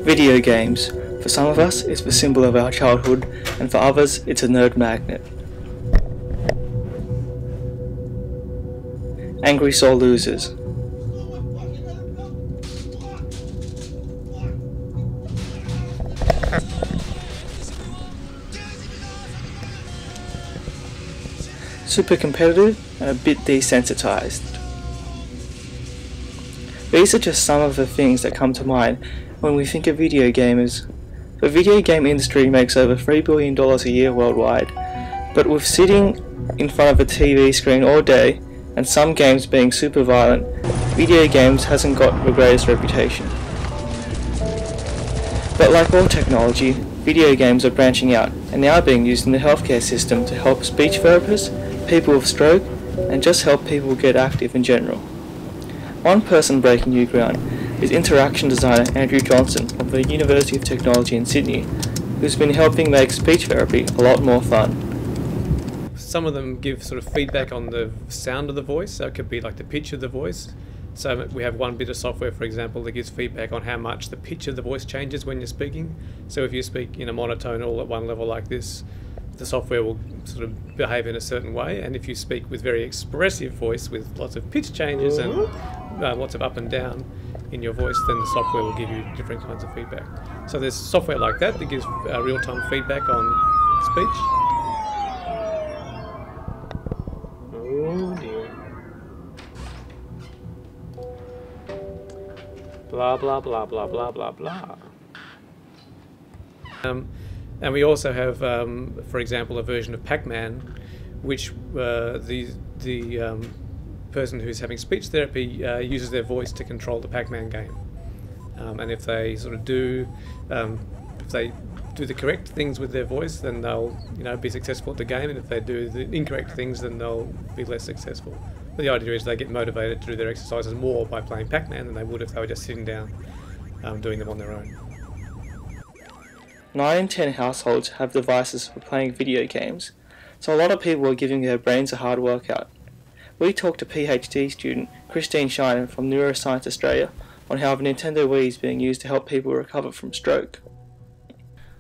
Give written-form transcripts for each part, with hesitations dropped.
Video games. For some of us, it's the symbol of our childhood, and for others, it's a nerd magnet. Angry sore losers. Super competitive and a bit desensitized. These are just some of the things that come to mind when we think of video gamers. The video game industry makes over $3 billion a year worldwide, but with sitting in front of a TV screen all day and some games being super violent, video games hasn't got the greatest reputation. But like all technology, video games are branching out and now being used in the healthcare system to help speech therapists, people with stroke, and just help people get active in general. One person breaking new ground is interaction designer Andrew Johnson of the University of Technology in Sydney, who's been helping make speech therapy a lot more fun. Some of them give sort of feedback on the sound of the voice, so it could be like the pitch of the voice. So we have one bit of software, for example, that gives feedback on how much the pitch of the voice changes when you're speaking. So if you speak in a monotone all at one level like this, the software will sort of behave in a certain way, and if you speak with very expressive voice with lots of pitch changes and lots of up and down in your voice, then the software will give you different kinds of feedback. So there's software like that gives real-time feedback on speech. Oh dear. Blah blah blah blah blah blah blah. And we also have, for example, a version of Pac-Man, which the person who's having speech therapy uses their voice to control the Pac-Man game. And if they sort of do the correct things with their voice, then they'll be successful at the game, and if they do the incorrect things, then they'll be less successful. But the idea is they get motivated to do their exercises more by playing Pac-Man than they would if they were just sitting down doing them on their own. 9 in 10 households have devices for playing video games, so a lot of people are giving their brains a hard workout. We talked to PhD student Christine Shiner from Neuroscience Australia on how the Nintendo Wii is being used to help people recover from stroke.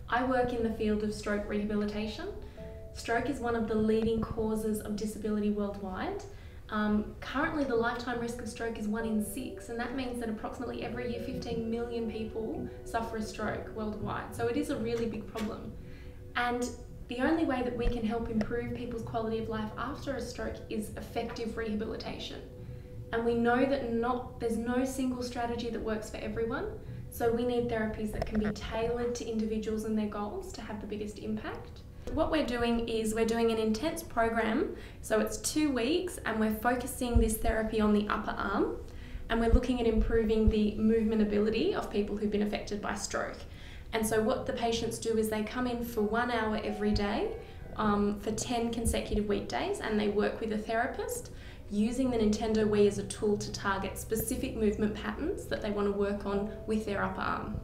I work in the field of stroke rehabilitation. Stroke is one of the leading causes of disability worldwide. Currently the lifetime risk of stroke is 1 in 6, and that means that approximately every year 15 million people suffer a stroke worldwide. So it is a really big problem. And the only way that we can help improve people's quality of life after a stroke is effective rehabilitation. And we know that there's no single strategy that works for everyone, so we need therapies that can be tailored to individuals and their goals to have the biggest impact. What we're doing is we're doing an intense program, so it's 2 weeks, and we're focusing this therapy on the upper arm, and we're looking at improving the movement ability of people who've been affected by stroke. And so what the patients do is they come in for 1 hour every day for 10 consecutive weekdays, and they work with a therapist using the Nintendo Wii as a tool to target specific movement patterns that they want to work on with their upper arm.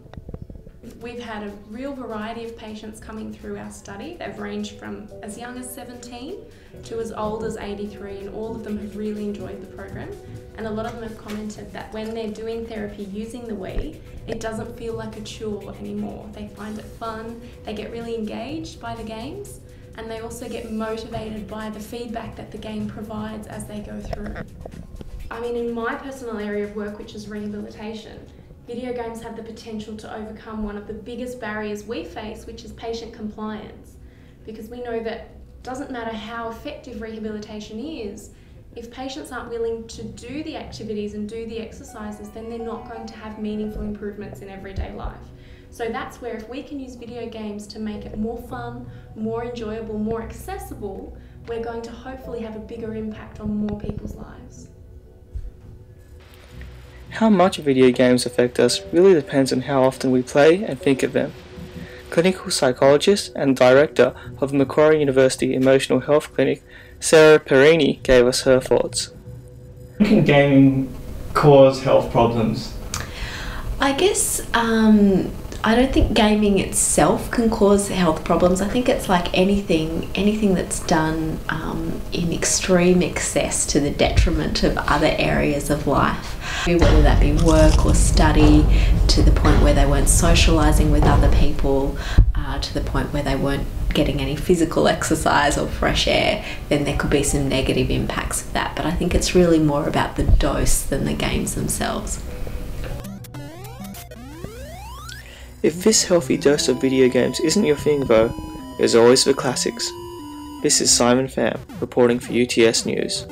We've had a real variety of patients coming through our study. They've ranged from as young as 17 to as old as 83, and all of them have really enjoyed the program. And a lot of them have commented that when they're doing therapy using the Wii, it doesn't feel like a chore anymore. They find it fun, they get really engaged by the games, and they also get motivated by the feedback that the game provides as they go through. I mean, in my personal area of work, which is rehabilitation, video games have the potential to overcome one of the biggest barriers we face, which is patient compliance. Because we know that it doesn't matter how effective rehabilitation is, if patients aren't willing to do the activities and do the exercises, then they're not going to have meaningful improvements in everyday life. So that's where if we can use video games to make it more fun, more enjoyable, more accessible, we're going to hopefully have a bigger impact on more people's lives. How much video games affect us really depends on how often we play and think of them. Clinical psychologist and director of Macquarie University Emotional Health Clinic, Sarah Perini, gave us her thoughts. How can gaming cause health problems? I guess I don't think gaming itself can cause health problems. I think it's like anything that's done in extreme excess to the detriment of other areas of life, whether that be work or study, to the point where they won't weren't socialising with other people to the point where they weren't getting any physical exercise or fresh air, then there could be some negative impacts of that. But I think it's really more about the dose than the games themselves. If this healthy dose of video games isn't your thing though, there's always the classics. This is Simon Pham, reporting for UTS News.